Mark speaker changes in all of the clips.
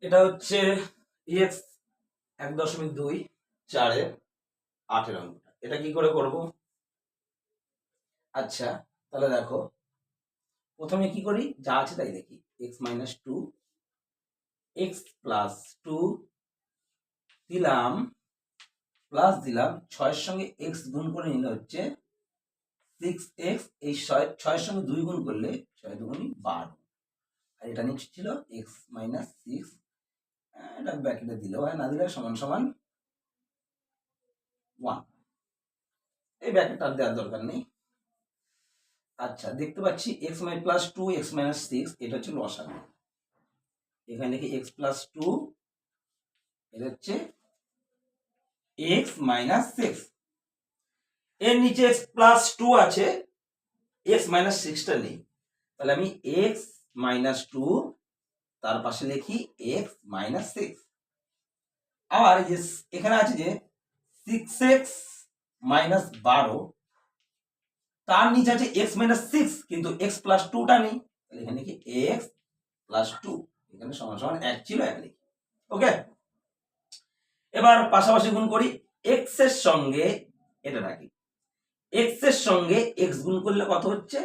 Speaker 1: এটা হচ্ছে এক্স 1.2 4 8 অঙ্কটা। এটা কি করে করব? আচ্ছা, তাহলে দেখো, প্রথমে কি করি, যা আছে তাই দেখি। X minus two, X plus two দিলাম, প্লাস দিলাম, 6-এর সঙ্গে এক্স গুণ করে নিলে হচ্ছে 6x। এই 6-এর সঙ্গে 2 গুণ করলে 6 দুগুণই 12, আর এটা নিচে ছিল এক্স মাইনাস 6। এটা ব্র্যাকেটে দিলেও হয়, না দিলে সমান সমান 1। এই ব্র্যাকেটটা আর দেওয়ার দরকার নেই। আচ্ছা, দেখতে পাচ্ছি এক্স মাই প্লাস টু এক্স মাইনাস 6, এটা হচ্ছে লসাগু। এখানে লিখি এক্স প্লাস টু, এটা হচ্ছে এক্স মাইনাস 6। এর নিচে এক্স প্লাস টু আছে, এক্স মাইনাস 6টা নেই, তাহলে আমি এক্স মাইনাস টু তার পাশে লিখি এক্স মাইনাস 6। আবার এই যে এখানে আছে যে 6x মাইনাস 12, তার নিচে আছে এক্স মাইনাস 6, কিন্তু এক্স প্লাস টুটা নেই, তাহলে এখানে লিখি এক্স প্লাস টু। এখানে সমান সমান 1 ছিল, 1 লিখি। ওকে, এবার পাশাপাশি গুণ করি। এক্স এর সঙ্গে এটা রাখি, এক্স এর সঙ্গে এক্স গুণ করলে কত হচ্ছে?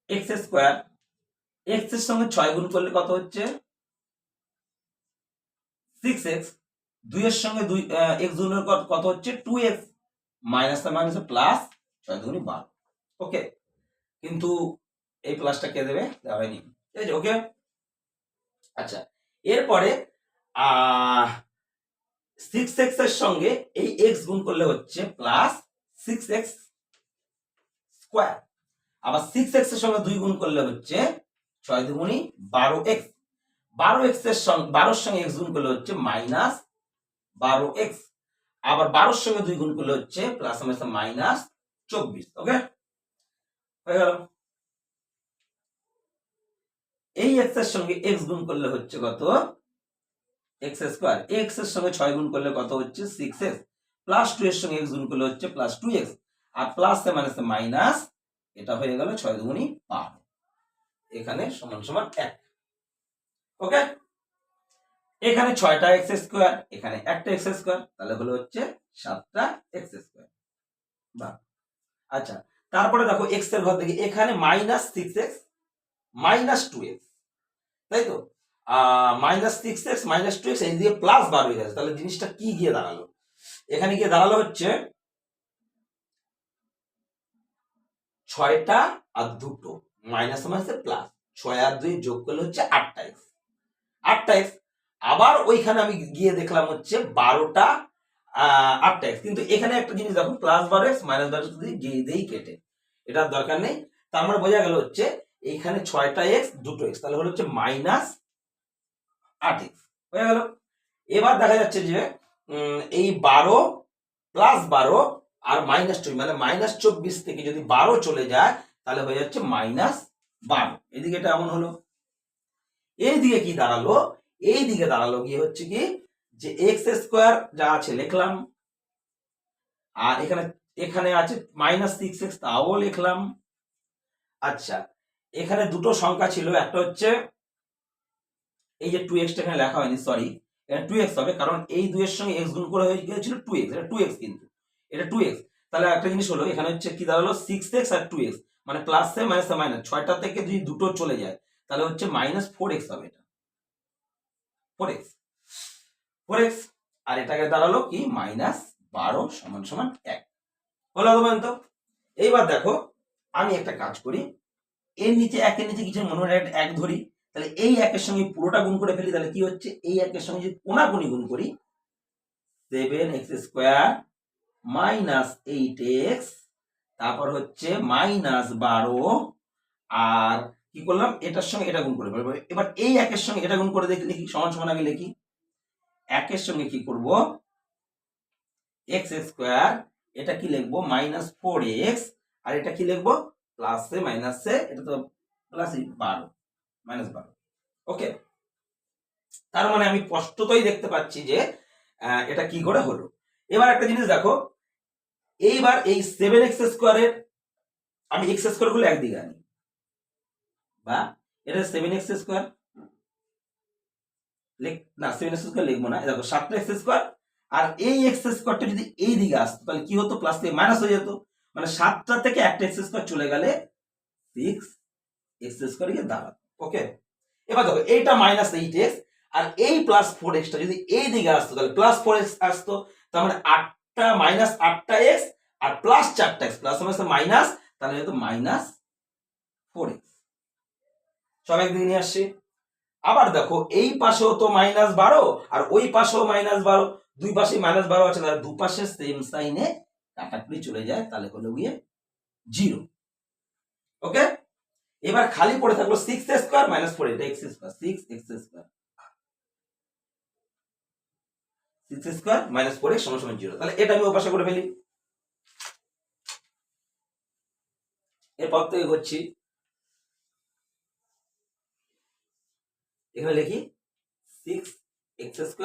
Speaker 1: X square. এক্স এর সঙ্গে 6 গুণ করলে কত হচ্ছে? 6x। 2 এর সঙ্গে 2 এক্স গুণ করলে কত হচ্ছে? 2x। মাইনাস মাইনাস প্লাস, 6 দুগুণে 12। ওকে, কিন্তু এই প্লাসটা কে দেবে? দেওয়া হয়নি, ঠিক আছে। ওকে, আচ্ছা, এরপরে 6x এর সঙ্গে এই x গুণ করলে হচ্ছে প্লাস 6x স্কোয়ার। আবার 6x এর সঙ্গে 2 গুণ করলে হচ্ছে 6 দুগুণে 12x। 12x এর সঙ্গে 12 সঙ্গে x গুণ করলে হচ্ছে মাইনাস 12x। আবার 12 সঙ্গে 2 গুণ করলে হচ্ছে প্লাস মাইনাস 24। ওকে, হয়ে গেল। এই x এর সঙ্গে x গুণ করলে হচ্ছে কত? x square. x এর সঙ্গে 6 গুণ করলে কত হচ্ছে? 6x। প্লাস 2 এর সঙ্গে x গুণ করলে হচ্ছে প্লাস 2x। আর প্লাস এ মাইনাস মাইনাস, এটা হয়ে গেল 6 দুগুণী 12। এখানে সমান সমান 1। ওকে, এখানে 6টা x স্কয়ার, এখানে একটা x স্কয়ার, তাহলে হলো হচ্ছে 7টা x স্কয়ার। বাহ, আচ্ছা, তারপরে দেখো x এর ঘর থেকে এখানে মাইনাস 6x মাইনাস 2x, তাই তো? মাইনাস 6x মাইনাস 2x, এই দিয়ে প্লাস 12 হয়ে যাচ্ছে। তাহলে জিনিসটা কি গিয়ে দাঁড়ালো? এখানে গিয়ে দাঁড়ালো হচ্ছে 6টা আর 2টো মাইনাস মাইনাসে প্লাস, 6 আর 2 যোগ করলে হচ্ছে 8টা x। 8টা x। আবার ওইখানে আমি গিয়ে দেখলাম হচ্ছে 12টা 8টা x, কিন্তু এখানে একটা জিনিস দেখো, প্লাস 12x মাইনাস 12x দিয়ে দিয়েই কেটে, এটার দরকার নেই। তার মানে বোঝা গেল হচ্ছে এইখানে 6টা x 2টো x, তাহলে হলো হচ্ছে মাইনাস 8x হয়ে গেল। এবার দেখা যাচ্ছে যে এই 12 প্লাস 12 আর মাইনাস 24, মানে মাইনাস 24 থেকে যদি 12 চলে যায় তাহলে হয়ে যাচ্ছে মাইনাস 12। এদিকে এটা এমন হলো। এইদিকে কি দাঁড়ালো? এই দিকে দাঁড়ালো গিয়ে হচ্ছে কি, যে এক্স স্কোয়ার যা আছে লিখলাম, আর এখানে এখানে আছে মাইনাস 6x, তাও লিখলাম। আচ্ছা, এখানে দুটো সংখ্যা ছিল, একটা হচ্ছে এই যে 2x টা এখানে লেখা হয়নি, সরি, এটা 2x হবে, কারণ এই 2 এর সঙ্গে x গুণ করে হয়ে গিয়েছিল 2x, এটা 2x, কিন্তু এটা 2x। তাহলে একটা জিনিস হলো, এখানে হচ্ছে কি দাঁড়ালো 6x আর 2x, মানে প্লাস এ মাইনাস মাইনাস, 6টা থেকে যদি দুটো চলে যায় তাহলে হচ্ছে মাইনাস 4x হবে, এটা 4x 4x। আর এটাকে দাঁড়ালো কি মাইনাস 12 সমান সমান 1 হলো পর্যন্ত। এইবার দেখো, আমি একটা কাজ করি, এর নিচে একের নিচে কিছু মনে হয় 1 ধরি, তাহলে এই একের সঙ্গে পুরোটা গুণ করে ফেলি, তাহলে কি হচ্ছে, এই একের সঙ্গে যদি কোনাকুনি গুণ করি 7x স্কোয়ার মাইনাস 8x, তারপর হচ্ছে মাইনাস 12, আর কি করলাম, এটার সঙ্গে এটা গুণ করে ফেলবো। এবার এই একের সঙ্গে এটা গুণ করে লিখি, সমান সমান আগে লিখি। একের সঙ্গে কি করব, এক্স স্কোয়ার, এটা কি লিখবো মাইনাস 4x, আর এটা কি লিখবো প্লাসে মাইনাসে, এটা তো প্লাস 12 মাইনাস 12। ওকে, তার মানে আমি স্পষ্টতই দেখতে পাচ্ছি যে এটা কি করে হলো। এবার একটা জিনিস দেখো, এইবার এই 7x স্কোয়ারের আমি x স্কোয়ার গুলো একদিকে আনি, বা এটা 7x², না 7x² লিখবো না, দেখো 7x², আর এই x² যদি এই দিকে আসতো তাহলে কি হতো, প্লাস থেকে মাইনাস হয়ে যেত, মানে 7টা থেকে একটা x² চলে গেলে 6x² গিয়ে দাঁড়াতো। ওকে, এবার দেখো এইটা -8x আর এই +4x টা যদি এই দিকে আসতো তাহলে +4x আসতো, তার মানে 8টা -8টা x আর +4টা x, প্লাস মাইনাস, তাহলে হতো -4x। সব একদিকে নিয়ে আসছি। আবার দেখো এই পাশেও তো -12 আর ওই পাশেও -12, দুই পাশে -12 আছে, তাহলে দুপাশে সেম সাইনে কাটাকুটি চলে যায়, তাহলে হলো গিয়ে 0। ওকে, এবার খালি পড়ে থাকলো 6x² - 4, এটা x², 6x² 6x² - 4x = 0, তাহলে এটা আমি ওপাশে করে ফেলি। এরপর থেকে করছি, এখানে লিখি 6x²